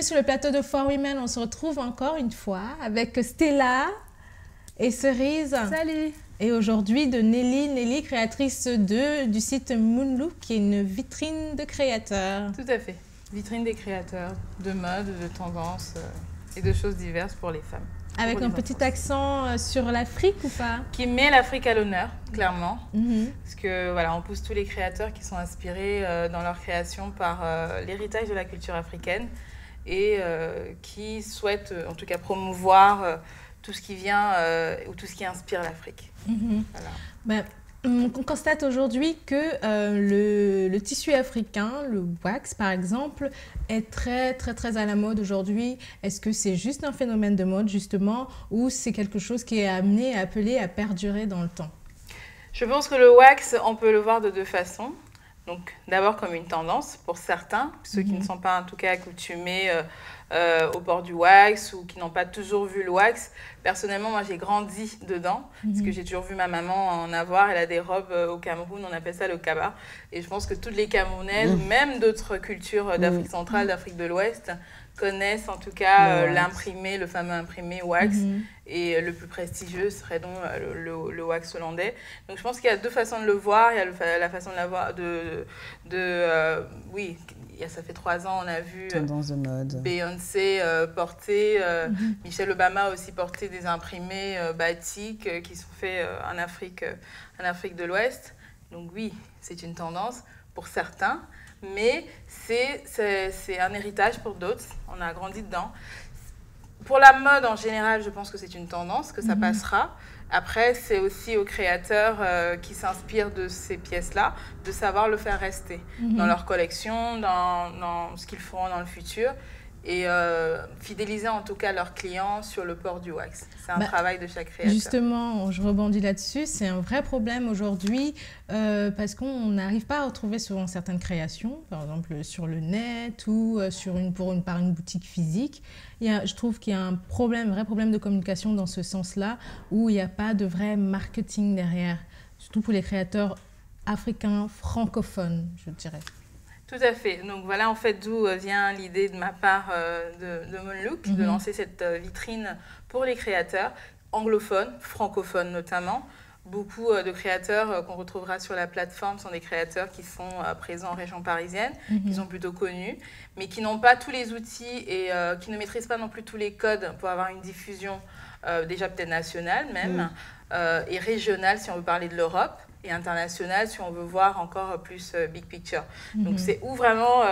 bienvenue sur le plateau de 4Women. On se retrouve encore une fois avec Stella et Cerise. Salut. Et aujourd'hui de Nelly, créatrice du site Moonlook, qui est une vitrine de créateurs. Tout à fait. Vitrine des créateurs, de mode, de tendances et de choses diverses pour les femmes. Avec un petit accent sur l'Afrique ou pas? Qui met l'Afrique à l'honneur, clairement. Parce que voilà, on pousse tous les créateurs qui sont inspirés dans leur création par l'héritage de la culture africaine et qui souhaitent en tout cas promouvoir tout ce qui vient ou tout ce qui inspire l'Afrique. Voilà. Ben, on constate aujourd'hui que le tissu africain, le wax par exemple, est très à la mode aujourd'hui. Est-ce que c'est juste un phénomène de mode justement ou c'est quelque chose qui est appelé à perdurer dans le temps? Je pense que le wax, on peut le voir de deux façons. Donc d'abord comme une tendance pour certains, ceux qui ne sont pas en tout cas accoutumés au port du wax ou qui n'ont pas toujours vu le wax. Personnellement, moi j'ai grandi dedans parce que j'ai toujours vu ma maman en avoir. Elle a des robes au Cameroun, on appelle ça le kaba. Et je pense que toutes les Camerounaises, même d'autres cultures d'Afrique centrale, d'Afrique de l'Ouest, connaissent en tout cas l'imprimé, le fameux imprimé wax. Et le plus prestigieux serait donc le wax hollandais. Donc je pense qu'il y a deux façons de le voir. Il y a la façon de la voir oui, ça fait 3 ans, on a vu tendance de mode. Beyoncé porter, Michelle Obama aussi porter des imprimés batik qui sont faits en Afrique de l'Ouest. Donc oui, c'est une tendance pour certains, mais c'est un héritage pour d'autres. On a grandi dedans. Pour la mode en général, je pense que c'est une tendance, que ça passera. Après, c'est aussi aux créateurs qui s'inspirent de ces pièces-là, de savoir le faire rester dans leur collection, dans ce qu'ils feront dans le futur et fidéliser en tout cas leurs clients sur le port du wax. C'est un travail de chaque créateur. Justement, je rebondis là-dessus, c'est un vrai problème aujourd'hui parce qu'on n'arrive pas à retrouver souvent certaines créations, par exemple sur le net ou par une boutique physique. Je trouve qu'il y a un vrai problème de communication dans ce sens-là où il n'y a pas de vrai marketing derrière, surtout pour les créateurs africains francophones, je dirais. Tout à fait. Donc voilà en fait d'où vient l'idée de ma part de Moonlook, de lancer cette vitrine pour les créateurs anglophones, francophones notamment. Beaucoup de créateurs qu'on retrouvera sur la plateforme sont des créateurs qui sont présents en région parisienne, qui sont plutôt connus, mais qui n'ont pas tous les outils et qui ne maîtrisent pas non plus tous les codes pour avoir une diffusion déjà peut-être nationale même, et régionale si on veut parler de l'Europe, et internationale si on veut voir encore plus big picture. Donc c'est où vraiment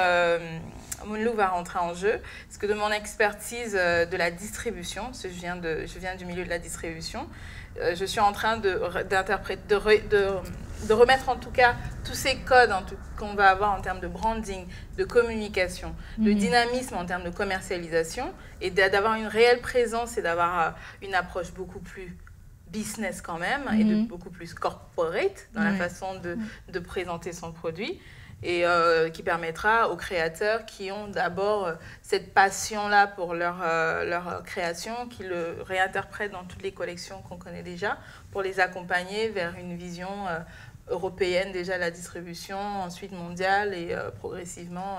Moonlook va rentrer en jeu. Parce que de mon expertise de la distribution, parce que je viens du milieu de la distribution, je suis en train de remettre en tout cas tous ces codes qu'on va avoir en termes de branding, de communication, de dynamisme en termes de commercialisation, et d'avoir une réelle présence et d'avoir une approche beaucoup plus business quand même, et de beaucoup plus corporate dans la façon de présenter son produit, et qui permettra aux créateurs qui ont d'abord cette passion-là pour leur création, qui le réinterprètent dans toutes les collections qu'on connaît déjà, pour les accompagner vers une vision européenne déjà la distribution, ensuite mondiale, et progressivement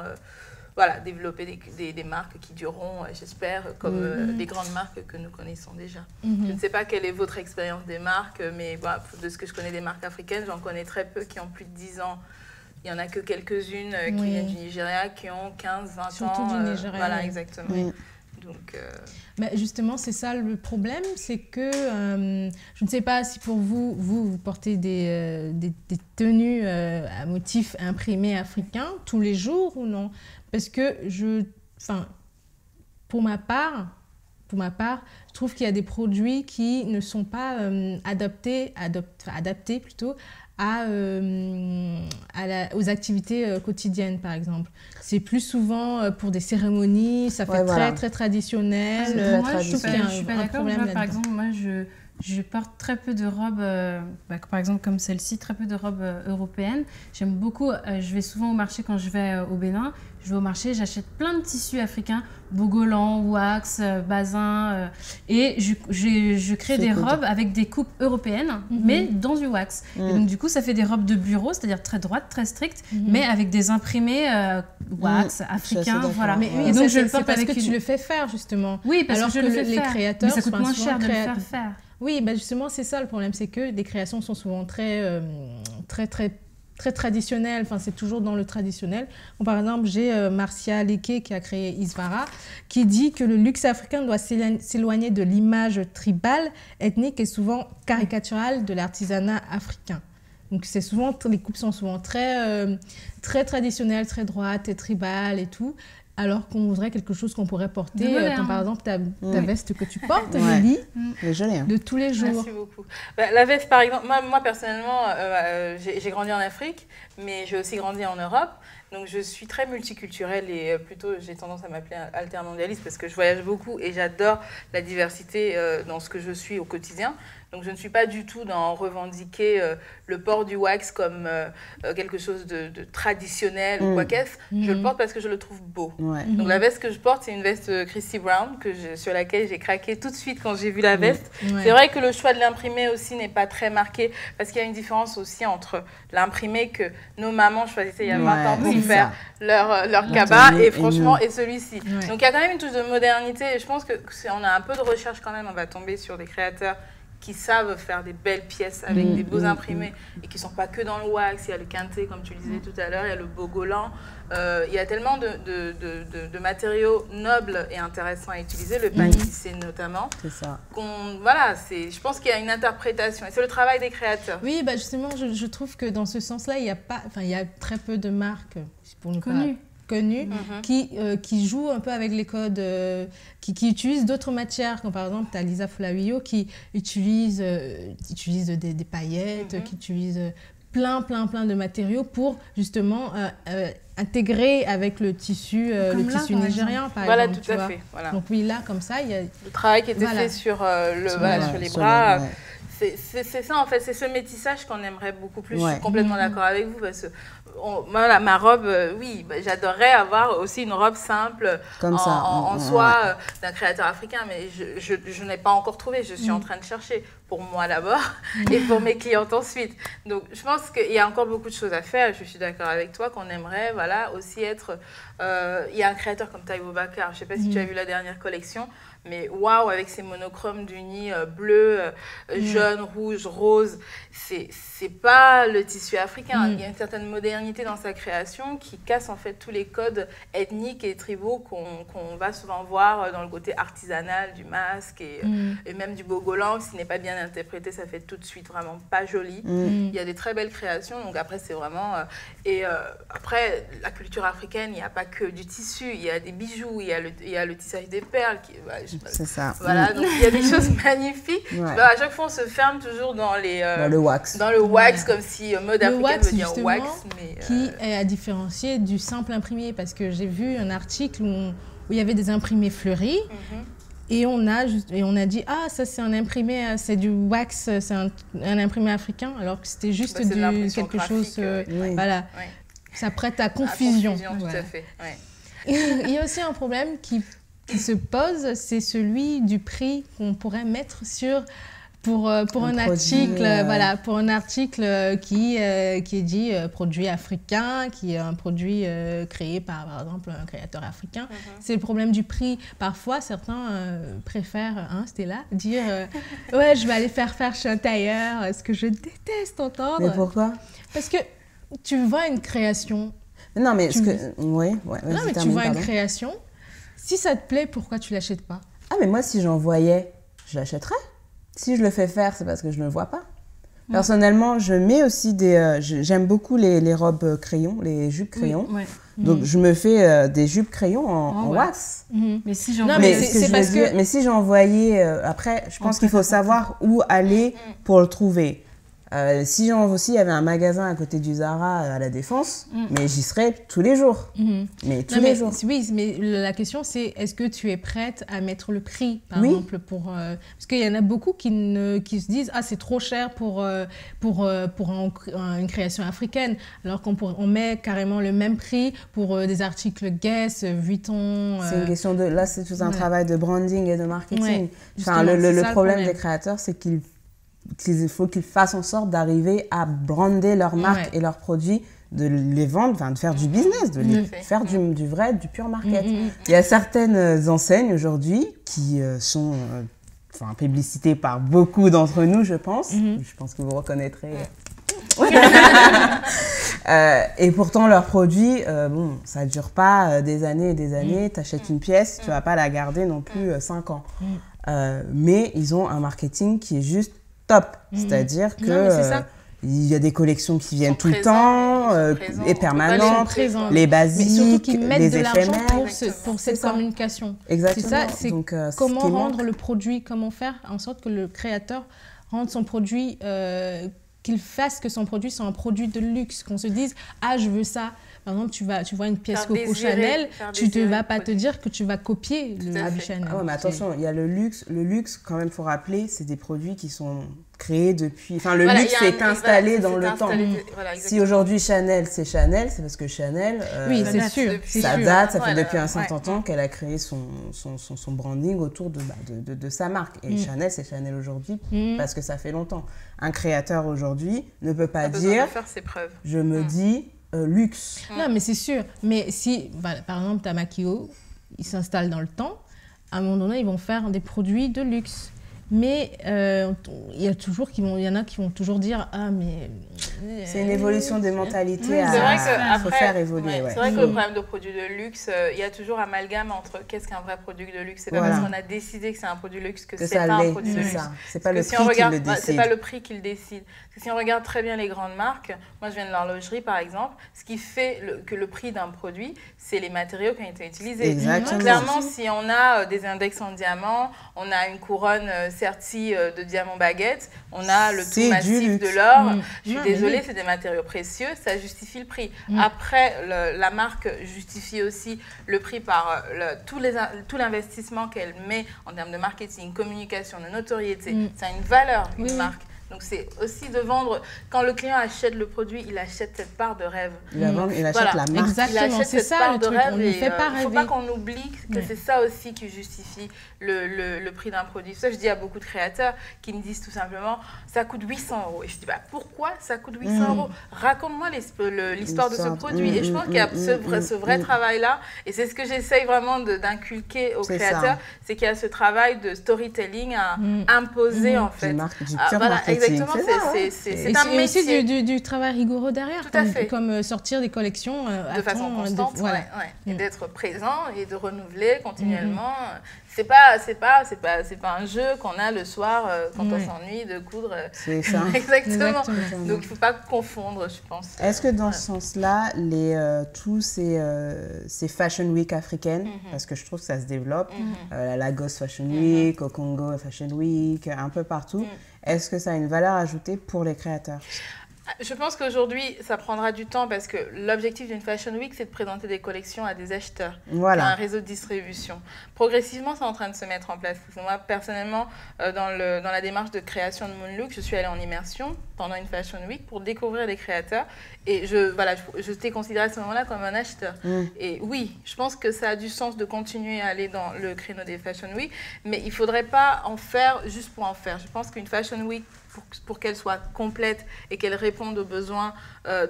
voilà, développer des marques qui dureront, j'espère, comme des grandes marques que nous connaissons déjà. Je ne sais pas quelle est votre expérience des marques, mais voilà, de ce que je connais des marques africaines, j'en connais très peu qui ont plus de 10 ans. Il n'y en a que quelques-unes qui viennent du Nigeria, qui ont 15, 20 ans. Surtout du Nigeria. Voilà, exactement. Donc, mais justement, c'est ça le problème, c'est que je ne sais pas si pour vous portez des tenues à motifs imprimés africains tous les jours ou non. Parce que pour ma part, je trouve qu'il y a des produits qui ne sont pas adaptés plutôt aux activités quotidiennes, par exemple. C'est plus souvent pour des cérémonies, ça fait très traditionnel. Moi, je suis pas d'accord. Par exemple, moi, Je porte très peu de robes, par exemple comme celle-ci, très peu de robes européennes. J'aime beaucoup, je vais souvent au marché quand je vais au Bénin. Je vais au marché, j'achète plein de tissus africains, bogolan, wax, basin. Et je crée des robes avec des coupes européennes, mais dans du wax. Et donc du coup, ça fait des robes de bureau, c'est-à-dire très droites, très strictes, mais avec des imprimés wax africains. Voilà. Mais oui, et donc je le porte parce que tu le fais faire, justement. Oui, parce que je le fais les faire. Créateurs, mais ça coûte moins cher de le faire faire. Oui, bah justement, c'est ça le problème, c'est que les créations sont souvent très traditionnelles, enfin c'est toujours dans le traditionnel. Bon, par exemple, j'ai Marcia Leke qui a créé Isvara, qui dit que le luxe africain doit s'éloigner de l'image tribale, ethnique et souvent caricaturale de l'artisanat africain. Donc c'est souvent, les coupes sont souvent très traditionnelles, très droites et tribales et tout. Alors qu'on voudrait quelque chose qu'on pourrait porter, comme par exemple ta veste que tu portes, Lily, de tous les jours. Merci beaucoup. Bah, la veste, par exemple, moi personnellement, j'ai grandi en Afrique, mais j'ai aussi grandi en Europe. Donc je suis très multiculturelle et plutôt j'ai tendance à m'appeler altermondialiste parce que je voyage beaucoup et j'adore la diversité dans ce que je suis au quotidien. Donc je ne suis pas du tout dans revendiquer le port du wax comme quelque chose de traditionnel ou quoi qu'est-ce. Je le porte parce que je le trouve beau. Donc la veste que je porte, c'est une veste Christy Brown sur laquelle j'ai craqué tout de suite quand j'ai vu la veste. C'est vrai que le choix de l'imprimé aussi n'est pas très marqué parce qu'il y a une différence aussi entre l'imprimé que nos mamans choisissaient il y a 20 ans pour faire leur cabas et franchement et celui-ci. Donc il y a quand même une touche de modernité et je pense que on a un peu de recherche quand même, on va tomber sur des créateurs qui savent faire des belles pièces avec des beaux imprimés et qui ne sont pas que dans le wax. Il y a le quinté, comme tu le disais tout à l'heure, il y a le bogolan. Il y a tellement de matériaux nobles et intéressants à utiliser, le pain tissé notamment. C'est ça. Voilà, je pense qu'il y a une interprétation et c'est le travail des créateurs. Oui, bah justement, je trouve que dans ce sens-là, il y a très peu de marques pour nous connues. Qui jouent un peu avec les codes, qui utilisent d'autres matières, comme par exemple, tu as Lisa Fulawiyo qui utilise des paillettes, qui utilise plein de matériaux pour justement intégrer avec le tissu nigérien, par exemple. Voilà, tout à fait. Voilà. Donc oui, là, comme ça, il y a... Le travail qui était fait sur les bras... C'est ça en fait, c'est ce métissage qu'on aimerait beaucoup plus. Je suis complètement d'accord avec vous parce que ma robe, j'adorerais avoir aussi une robe simple en soie d'un créateur africain, mais je n'ai pas encore trouvé. Je suis en train de chercher pour moi d'abord et pour mes clientes ensuite. Donc je pense qu'il y a encore beaucoup de choses à faire. Je suis d'accord avec toi qu'on aimerait aussi être... Il y a un créateur comme Taïwo Bakar, je ne sais pas si tu as vu la dernière collection. Mais waouh, avec ces monochromes d'unis bleu, jaune, rouge, rose, c'est pas le tissu africain. Il y a une certaine modernité dans sa création qui casse en fait tous les codes ethniques et tribaux qu'on va souvent voir dans le côté artisanal du masque et même du bogolan. S'il n'est pas bien interprété, ça fait tout de suite vraiment pas joli. Il y a des très belles créations, donc après c'est vraiment... après, la culture africaine, il n'y a pas que du tissu, il y a des bijoux, il y a le tissage des perles qui... C'est ça. Voilà, donc il y a des choses magnifiques. À chaque fois, on se ferme toujours dans le wax. Dans le wax, comme si mode africaine veut dire wax. Qui est à différencier du simple imprimé. Parce que j'ai vu un article où il y avait des imprimés fleuris. Et on a dit, ah, ça c'est un imprimé, c'est du wax, c'est un imprimé africain. Alors que c'était juste quelque chose... Voilà. Ça prête à confusion. Tout à fait. Il y a aussi un problème qui se pose, c'est celui du prix qu'on pourrait mettre pour un article qui est dit produit africain, qui est un produit créé par exemple un créateur africain. C'est le problème du prix. Parfois, certains préfèrent, Stella, dire ouais, je vais aller faire chez un tailleur, ce que je déteste entendre. Mais pourquoi? Parce que tu vois une création. Non, mais tu vois une création. Si ça te plaît, pourquoi tu l'achètes pas? Ah, mais moi, si j'en voyais, je l'achèterais. Si je le fais faire, c'est parce que je ne le vois pas. Personnellement, je mets aussi j'aime beaucoup les robes crayons, les jupes crayons. Donc, je me fais des jupes crayons en wax. Mais si j'en mais si j'en voyais... après, je pense qu'il faut savoir où aller pour le trouver. Si aussi il y avait un magasin à côté du Zara à la Défense, mais j'y serais tous les jours. Mais tous les jours. Oui, mais la question c'est est-ce que tu es prête à mettre le prix, par exemple, pour parce qu'il y en a beaucoup qui se disent c'est trop cher pour une création africaine, alors qu'on met carrément le même prix pour des articles Guess, Vuitton. C'est une question de là, c'est tout un travail de branding et de marketing. Enfin, le problème des créateurs, c'est qu'il faut qu'ils fassent en sorte d'arriver à brander leur marque et leurs produits, de les vendre, de faire du business, de faire du vrai, du pur market. Il y a certaines enseignes aujourd'hui qui sont publicitées par beaucoup d'entre nous, je pense. Je pense que vous reconnaîtrez. Et pourtant, leurs produits, ça ne dure pas des années et des années. Tu achètes une pièce, tu ne vas pas la garder non plus 5 ans. Mais ils ont un marketing qui est juste top. C'est-à-dire que il y a des collections qui viennent tout le temps, et permanentes, les basiques, les éphémères. Pour cette communication. Exactement. C'est ça, c'est comment rendre le produit, comment faire en sorte que le créateur rende son produit, qu'il fasse que son produit soit un produit de luxe, qu'on se dise je veux ça. Par exemple, tu vois une pièce Coco Chanel, tu ne vas pas te dire que tu vas copier le habit Chanel. Mais attention, il y a le luxe. Le luxe, quand même, il faut rappeler, c'est des produits qui sont créés depuis... Enfin, le luxe est installé dans le temps. Si aujourd'hui Chanel, c'est parce que Chanel... oui, c'est sûr. Ça date, ça fait depuis un certain temps qu'elle a créé son branding autour de sa marque. Et Chanel, c'est Chanel aujourd'hui parce que ça fait longtemps. Un créateur aujourd'hui ne peut pas dire... faire ses preuves. Je me dis... luxe. Non, mais c'est sûr. Mais si, par exemple, ta Makio, ils s'installent dans le temps, à un moment donné, ils vont faire des produits de luxe. Mais il y en a qui vont toujours dire mais c'est une évolution des mentalités faut faire évoluer. C'est vrai que le problème de produits de luxe, il y a toujours amalgame entre qu'est-ce qu'un vrai produit de luxe. C'est pas parce qu'on a décidé que c'est un produit de luxe que c'est pas un produit de luxe. C'est pas le prix qui le décide. C'est pas le prix qui le décide. Si on regarde très bien les grandes marques, moi je viens de l'horlogerie par exemple, ce qui fait que le prix d'un produit, c'est les matériaux qui ont été utilisés. Exactement. Clairement, si on a des index en diamant, on a une couronne sertie de diamant baguette, on a le tout massif de l'or. Je suis désolée, c'est des matériaux précieux, ça justifie le prix. Après, la marque justifie aussi le prix par tout l'investissement qu'elle met en termes de marketing, communication, de notoriété. Ça a une valeur, une marque. Donc, c'est aussi de vendre. Quand le client achète le produit, il achète cette part de rêve. Il achète la marque. Exactement, c'est ça le truc. On ne fait pas rêver. Il ne faut pas qu'on oublie que c'est ça aussi qui justifie le prix d'un produit. Ça, je dis à beaucoup de créateurs qui me disent tout simplement, ça coûte 800 €. Et je dis, pourquoi ça coûte 800 €? Raconte-moi l'histoire de ce produit. Et je pense qu'il y a ce vrai travail-là. Et c'est ce que j'essaye vraiment d'inculquer aux créateurs. C'est qu'il y a ce travail de storytelling à imposer, en fait. Du pur marketing. Exactement, c'est un métier. Et aussi du travail rigoureux derrière, comme sortir des collections de façon constante, et d'être présent et de renouveler continuellement. C'est pas un jeu qu'on a le soir quand on s'ennuie de coudre. C'est ça. Exactement. Donc il faut pas confondre, je pense. Est-ce que dans ce sens-là, tous ces Fashion Week africaines, parce que je trouve que ça se développe, la Lagos Fashion Week, au Congo Fashion Week, un peu partout, est-ce que ça a une valeur ajoutée pour les créateurs? Je pense qu'aujourd'hui, ça prendra du temps parce que l'objectif d'une Fashion Week, c'est de présenter des collections à des acheteurs, à un réseau de distribution. Progressivement, c'est en train de se mettre en place. Moi, personnellement, dans la démarche de création de Moonlook, je suis allée en immersion pendant une Fashion Week pour découvrir les créateurs. Et je t'ai considéré à ce moment-là comme un acheteur. Et oui, je pense que ça a du sens de continuer à aller dans le créneau des Fashion Week, mais il ne faudrait pas en faire juste pour en faire. Je pense qu'une Fashion Week, pour qu'elle soit complète et qu'elle réponde aux besoins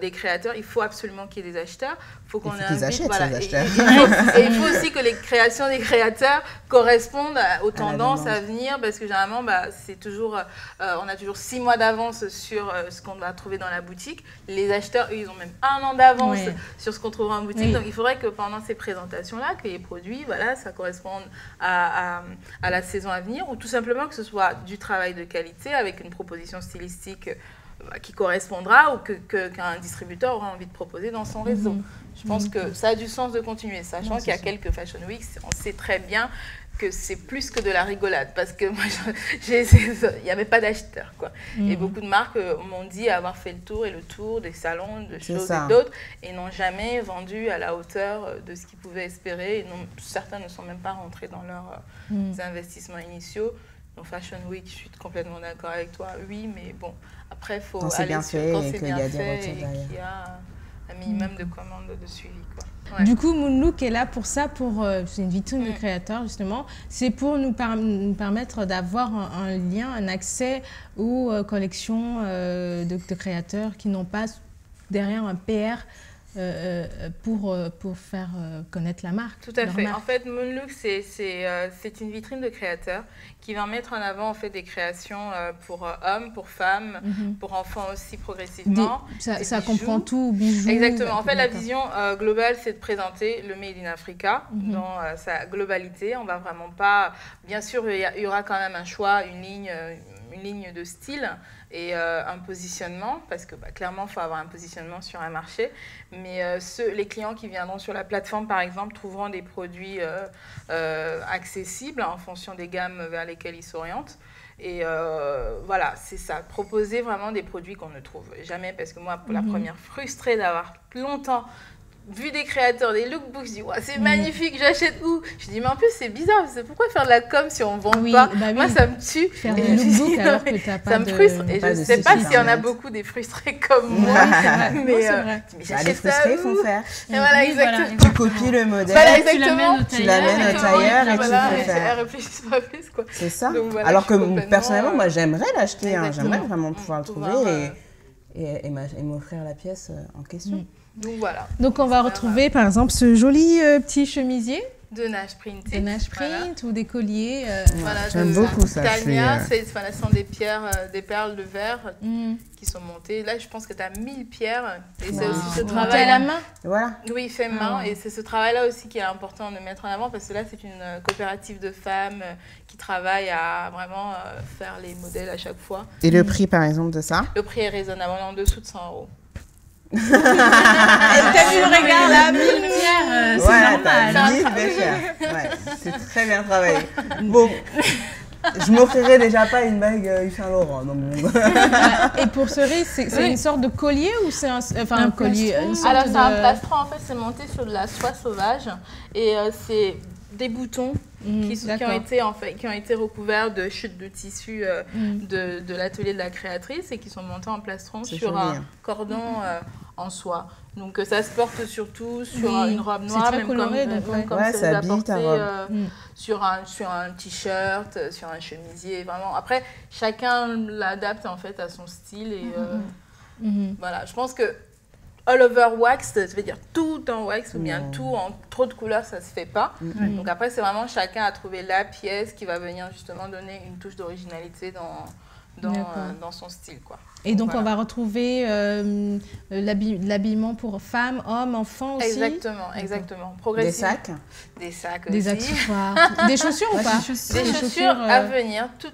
des créateurs, il faut absolument qu'il y ait des acheteurs. Il faut qu'on invite, ces acheteurs. Et il faut aussi que les créations des créateurs correspondent aux tendances à venir, parce que généralement, c'est toujours, on a toujours 6 mois d'avance sur ce qu'on va trouver dans la boutique. Les acheteurs, eux, ils ont même 1 an d'avance sur ce qu'on trouvera en boutique. Donc, il faudrait que pendant ces présentations-là, que les produits, ça corresponde à la saison à venir, ou tout simplement que ce soit du travail de qualité avec une proposition stylistique qui correspondra ou qu'un distributeur aura envie de proposer dans son réseau. Je pense que ça a du sens de continuer, sachant qu'il y a quelques Fashion Weeks, on sait très bien que c'est plus que de la rigolade, parce que moi, il n'y avait pas d'acheteurs, quoi. Et beaucoup de marques m'ont dit avoir fait le tour des salons, de choses et d'autres, et n'ont jamais vendu à la hauteur de ce qu'ils pouvaient espérer. Et certains ne sont même pas rentrés dans leurs investissements initiaux. Donc Fashion Week, je suis complètement d'accord avec toi, oui, mais bon, après, il faut aller sur quand c'est bien fait et qu'il y a un minimum de commandes de suivi, quoi. Ouais. Du coup, Moonlook est là pour ça, c'est une vitrine de créateurs justement. C'est pour nous permettre d'avoir un lien, un accès aux collections de créateurs qui n'ont pas derrière un PR pour faire connaître la marque. Tout à fait. En fait, Moonlook, c'est une vitrine de créateurs qui va mettre en avant en fait des créations pour hommes, pour femmes, pour enfants aussi progressivement. Ça comprend tout, bijoux. Exactement. En fait, la vision globale, c'est de présenter le Made in Africa dans sa globalité. On va vraiment pas... Bien sûr, il y aura quand même un choix, une ligne de style et un positionnement, parce que clairement, il faut avoir un positionnement sur un marché. Mais les clients qui viendront sur la plateforme, par exemple, trouveront des produits accessibles en fonction des gammes vers lesquelles ils s'orientent. Et voilà, c'est ça. Proposer vraiment des produits qu'on ne trouve jamais, parce que moi, pour la première, frustrée d'avoir longtemps vu des créateurs, des lookbooks, je dis ouais, c'est magnifique, j'achète où? Je dis mais en plus c'est bizarre, pourquoi faire de la com si on ne vend pas? Moi ça me tue. Faire des lookbooks alors que t'as pas ça me frustre et je ne sais pas s'il y en a beaucoup des frustrés comme moi. Mais j'achète ça les frustrés font faire. Et voilà, exactement. Tu copies le modèle, tu l'amènes au tailleur et tu fais faire. Elle réfléchit pas plus, quoi. C'est ça. Alors que personnellement, moi j'aimerais l'acheter, j'aimerais vraiment pouvoir le trouver et m'offrir la pièce en question. Donc voilà. Donc on va retrouver par exemple ce joli petit chemisier de Nash Print. De Nash Print ou des colliers. Voilà, j'aime beaucoup ça. Tania, ce sont des pierres, des perles de verre qui sont montées. Là, je pense que tu as 1000 pierres. Et c'est aussi ce travail à la main. Voilà. Oui, fait main. Et c'est ce travail-là aussi qui est important de mettre en avant, parce que là, c'est une coopérative de femmes qui travaillent à vraiment faire les modèles à chaque fois. Et le prix, par exemple, de ça? Le prix est raisonnable, on est en dessous de 100 €. T'as vu le regard là, 1000 pierres, c'est normal. 1000 pierres. Ouais, c'est très bien travaillé. Bon, je m'offrirais déjà pas une bague Yves Saint Laurent. Et pour cerise, c'est une sorte de collier ou c'est un collier? Alors c'est un plastron, en fait, c'est monté sur de la soie sauvage et c'est des boutons qui ont été recouverts de chutes de tissu de l'atelier de la créatrice et qui sont montés en plastron sur un cordon en soie. Donc ça se porte surtout sur une robe noire, très coloré, comme ça va porter sur un t-shirt, sur un chemisier. Vraiment. Après, chacun l'adapte en fait à son style et voilà. Je pense que all over wax, ça veut dire tout en wax ou bien tout en trop de couleurs, ça se fait pas. Donc après, c'est vraiment chacun à trouver la pièce qui va venir justement donner une touche d'originalité dans son style, quoi. Et donc, on va retrouver l'habillement pour femmes, hommes, enfants aussi. Exactement. Des sacs aussi. Des accessoires. Des chaussures ou pas? Des chaussures à venir. Tout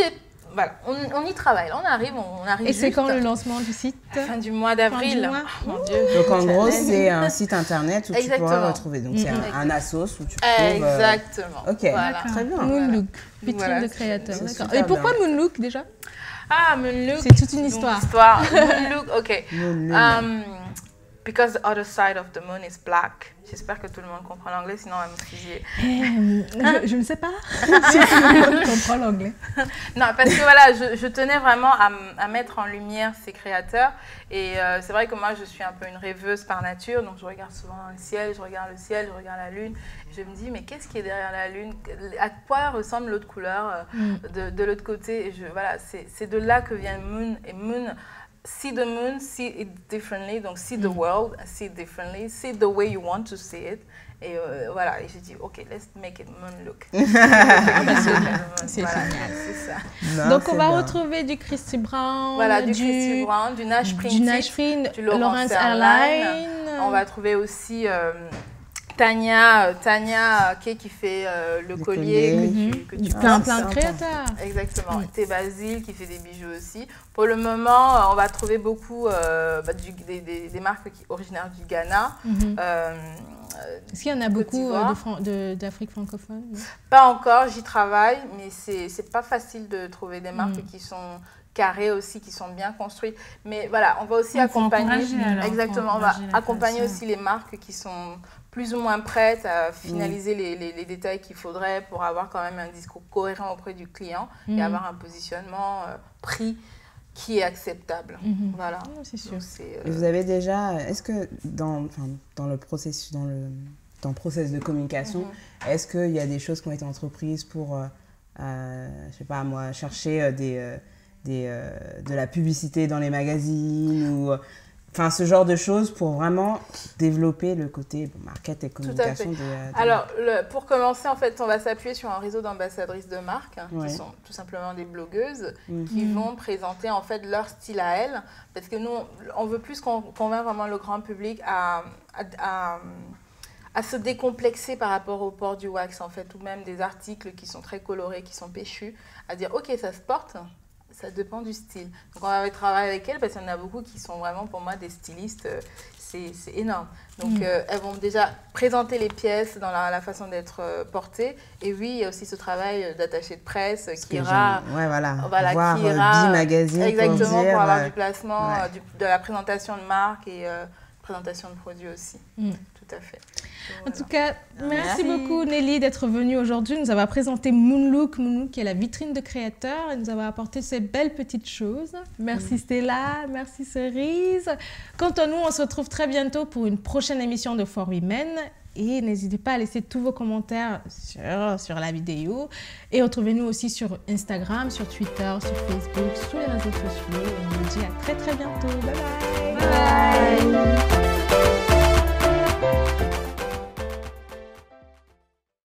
est... Voilà, on y travaille. Là, on arrive Et c'est quand le lancement du site? Fin du mois d'avril. Oh, mon Dieu. Donc en gros, c'est un site internet où tu pourras retrouver. Donc c'est un Asos où tu trouves... Exactement. Ok, voilà. Très bien. Moonlook, vitrine de créateur. Et pourquoi Moonlook déjà? Moonlook. C'est toute une histoire. Moonlook, ok. Because the other side of the moon is black. J'espère que tout le monde comprend l'anglais, sinon on va me fusiller. Je ne sais pas si tout le monde comprend l'anglais. Non, parce que voilà, je tenais vraiment à mettre en lumière ces créateurs. Et c'est vrai que moi, je suis un peu une rêveuse par nature. Donc, je regarde souvent dans le ciel, je regarde la lune. Et je me dis, mais qu'est-ce qui est derrière la lune? À quoi ressemble l'autre couleur de l'autre côté? Et voilà, c'est de là que vient Moon. Et Moon... See the moon, see it differently. Donc, see the world, see it differently. See the way you want to see it. Et voilà, et j'ai dit, OK, let's make it moon look. C'est génial. C'est ça. Non, donc, on va retrouver du Christy Brown. Voilà, du Christy Brown, du Nash Print, du Lawrence Airlines. On va trouver aussi Tania qui fait le collier que tu plein de créateurs. Exactement. Thé Basile qui fait des bijoux aussi. Pour le moment, on va trouver beaucoup des marques originaires du Ghana. Est-ce qu'il y en a beaucoup d'Afrique francophone? Pas encore, j'y travaille, mais c'est pas facile de trouver des marques qui sont carrées aussi, qui sont bien construites. Mais voilà, on va aussi accompagner. Exactement, on va accompagner aussi les marques qui sont plus ou moins prêtes à finaliser les détails qu'il faudrait pour avoir quand même un discours cohérent auprès du client et avoir un positionnement prix qui est acceptable. Voilà. C'est sûr. Donc, et vous avez déjà, est-ce que dans le processus, dans le process de communication, est-ce qu'il y a des choses qui ont été entreprises pour, je sais pas moi, chercher de la publicité dans les magazines ou enfin ce genre de choses pour vraiment développer le côté market et communication. Alors pour commencer, en fait, on va s'appuyer sur un réseau d'ambassadrices de marque qui sont tout simplement des blogueuses qui vont présenter en fait leur style à elles, parce que nous on veut plus convaincre vraiment le grand public à se décomplexer par rapport au port du wax en fait, ou même des articles qui sont très colorés, qui sont péchus, à dire ok ça se porte. Ça dépend du style. Donc, on va travailler avec elles parce qu'il y en a beaucoup qui sont vraiment, pour moi, des stylistes. C'est énorme. Donc, elles vont déjà présenter les pièces dans la façon d'être portées. Et oui, il y a aussi ce travail d'attaché de presse qui ira... voir qui ira, B-Magazine exactement, pour avoir du placement, de la présentation de marque et présentation de produits aussi. Tout à fait. En tout cas, merci beaucoup Nelly d'être venue aujourd'hui. Nous avons présenté Moonlook qui est la vitrine de créateurs et nous avons apporté ces belles petites choses. Merci Stella, merci Cerise. Quant à nous, on se retrouve très bientôt pour une prochaine émission de For Women. Et n'hésitez pas à laisser tous vos commentaires sur la vidéo. Et retrouvez-nous aussi sur Instagram, sur Twitter, sur Facebook, sur les réseaux sociaux. Et on vous dit à très bientôt. Bye bye.